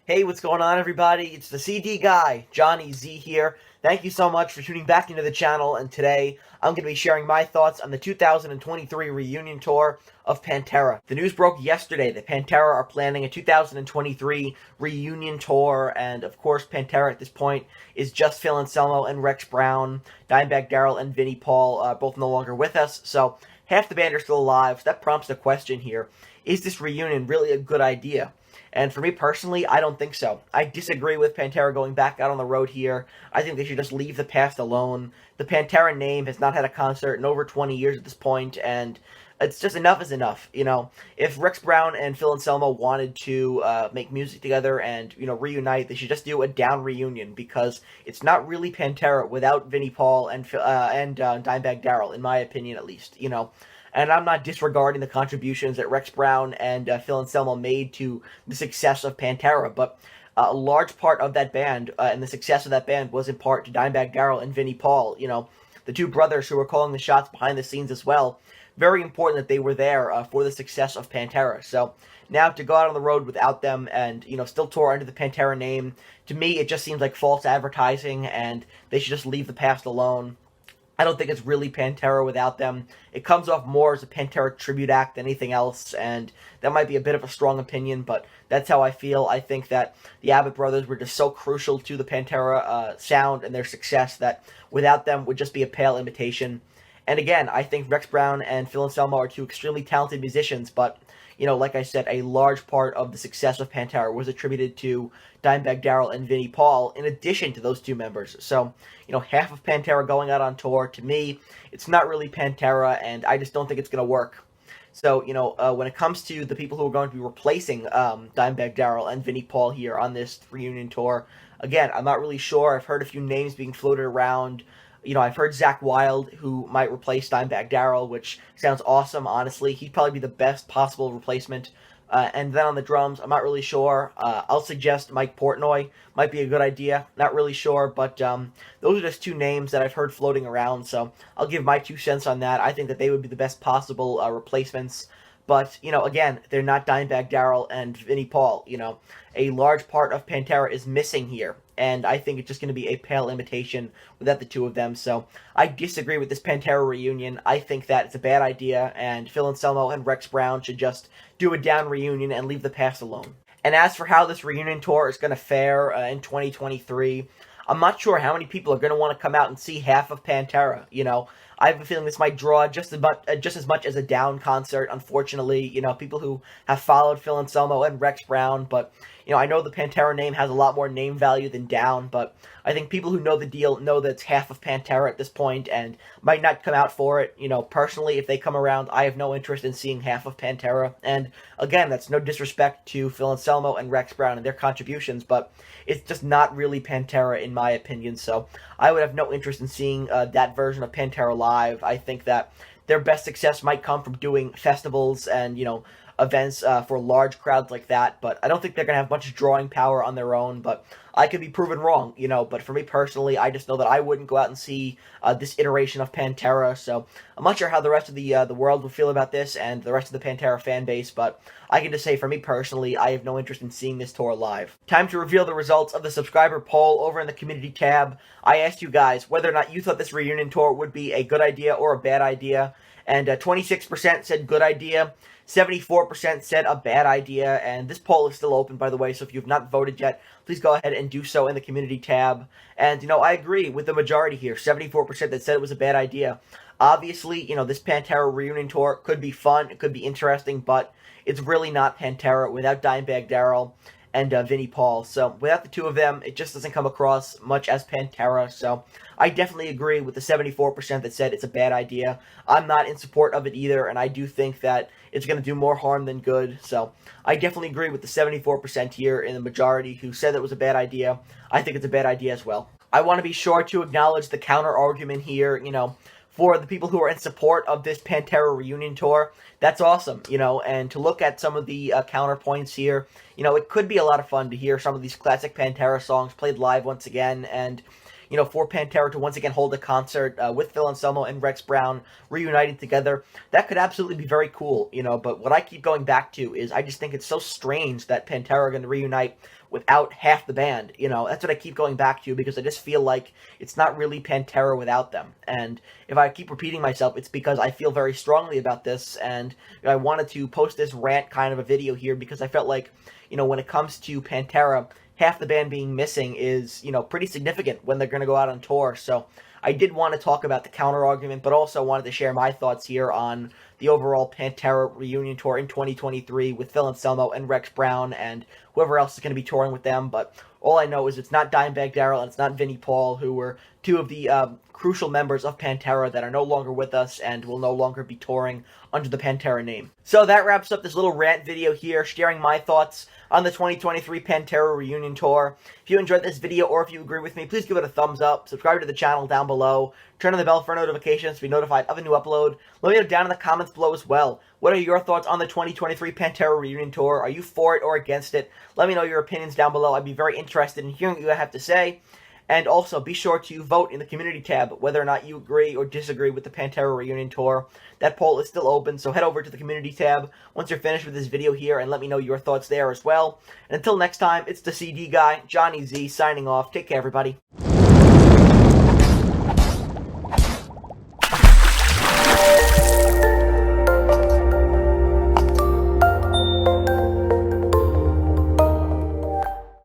Hey, what's going on, everybody? It's the CD guy, Johnny Z here. Thank you so much for tuning back into the channel, and today I'm going to be sharing my thoughts on the 2023 reunion tour of Pantera. The news broke yesterday that Pantera are planning a 2023 reunion tour, and of course Pantera at this point is just Phil Anselmo and Rex Brown, Dimebag Darrell and Vinnie Paul, both no longer with us, so half the band are still alive, so that prompts the question here: is this reunion really a good idea? And for me personally, I don't think so. I disagree with Pantera going back out on the road here. I think they should just leave the past alone. The Pantera name has not had a concert in over 20 years at this point, and it's just enough is enough. If Rex Brown and Phil Anselmo wanted to make music together and reunite, they should just do a down reunion, because it's not really Pantera without Vinnie Paul and Dimebag Darrell, in my opinion at least. And I'm not disregarding the contributions that Rex Brown and Phil Anselmo made to the success of Pantera, but a large part of that band and the success of that band was in part to Dimebag Darrell and Vinnie Paul, the two brothers who were calling the shots behind the scenes as well. Very important that they were there for the success of Pantera. So now to go out on the road without them and, still tour under the Pantera name, to me it just seems like false advertising, and they should just leave the past alone. I don't think it's really Pantera without them. It comes off more as a Pantera tribute act than anything else, and that might be a bit of a strong opinion, but that's how I feel. I think that the Abbott Brothers were just so crucial to the Pantera sound and their success that without them would just be a pale imitation. And again, I think Rex Brown and Phil Anselmo are two extremely talented musicians, but like I said, a large part of the success of Pantera was attributed to Dimebag Darrell and Vinnie Paul, in addition to those two members. So, half of Pantera going out on tour, to me, it's not really Pantera, and I just don't think it's going to work. So, when it comes to the people who are going to be replacing Dimebag Darrell and Vinnie Paul here on this reunion tour, again, I'm not really sure. I've heard a few names being floated around. I've heard Zakk Wydle, who might replace Dimebag Darrell, which sounds awesome, honestly. He'd probably be the best possible replacement. And then on the drums, I'm not really sure. I'll suggest Mike Portnoy might be a good idea. Not really sure, but those are just two names that I've heard floating around, so I'll give my 2 cents on that. I think that they would be the best possible replacements. But, again, they're not Dimebag Darrell and Vinnie Paul. A large part of Pantera is missing here, and I think it's just going to be a pale imitation without the two of them. So I disagree with this Pantera reunion. I think that it's a bad idea, and Phil Anselmo and Rex Brown should just do a down reunion and leave the past alone. And as for how this reunion tour is going to fare in 2023, I'm not sure how many people are going to want to come out and see half of Pantera. I have a feeling this might draw just as much as a down concert, unfortunately. People who have followed Phil Anselmo and Rex Brown, but I know the Pantera name has a lot more name value than down, but I think people who know the deal know that it's half of Pantera at this point and might not come out for it. Personally, if they come around, I have no interest in seeing half of Pantera. And again, that's no disrespect to Phil Anselmo and Rex Brown and their contributions, but it's just not really Pantera in my opinion, so I would have no interest in seeing that version of Pantera live. I think that their best success might come from doing festivals and, events for large crowds like that, but I don't think they're going to have much drawing power on their own, but I could be proven wrong, but for me personally, I just know that I wouldn't go out and see this iteration of Pantera, so I'm not sure how the rest of the world would feel about this and the rest of the Pantera fan base, but I can just say for me personally, I have no interest in seeing this tour live. Time to reveal the results of the subscriber poll over in the community tab. I asked you guys whether or not you thought this reunion tour would be a good idea or a bad idea, and 26% said good idea, 74% said a bad idea, and this poll is still open, by the way, so if you've not voted yet, please go ahead and do so in the community tab. And, I agree with the majority here, 74% that said it was a bad idea. Obviously, this Pantera reunion tour could be fun, it could be interesting, but it's really not Pantera without Dimebag Darrell and Vinnie Paul. So without the two of them, it just doesn't come across much as Pantera. So I definitely agree with the 74% that said it's a bad idea. I'm not in support of it either, and I do think that it's going to do more harm than good. So I definitely agree with the 74% here in the majority who said it was a bad idea. I think it's a bad idea as well. I want to be sure to acknowledge the counter-argument here, for the people who are in support of this Pantera reunion tour. That's awesome, and to look at some of the counterpoints here, it could be a lot of fun to hear some of these classic Pantera songs played live once again, and, for Pantera to once again hold a concert with Phil Anselmo and Rex Brown reunited together. That could absolutely be very cool, but what I keep going back to is I just think it's so strange that Pantera are going to reunite without half the band. You know, that's what I keep going back to, because I just feel like it's not really Pantera without them. And if I keep repeating myself, it's because I feel very strongly about this, and I wanted to post this rant kind of a video here because I felt like, you know, when it comes to Pantera, half the band being missing is, you know, pretty significant when they're going to go out on tour. So I did want to talk about the Counterargument, but also wanted to share my thoughts here on the overall Pantera reunion tour in 2023 with Phil Anselmo and Rex Brown and whoever else is going to be touring with them. But all I know is it's not Dimebag Darrell and it's not Vinnie Paul, who were two of the crucial members of Pantera that are no longer with us and will no longer be touring under the Pantera name. So that wraps up this little rant video here, sharing my thoughts on the 2023 Pantera reunion tour. If you enjoyed this video or if you agree with me, please give it a thumbs up, subscribe to the channel down below, turn on the bell for notifications to be notified of a new upload. Let me know down in the comments below as well. What are your thoughts on the 2023 Pantera reunion tour? Are you for it or against it? Let me know your opinions down below. I'd be very interested in hearing what you have to say. And also, be sure to vote in the community tab whether or not you agree or disagree with the Pantera reunion tour. That poll is still open, so head over to the community tab once you're finished with this video here and let me know your thoughts there as well. And until next time, it's the CD guy, Johnny Z, signing off. Take care, everybody.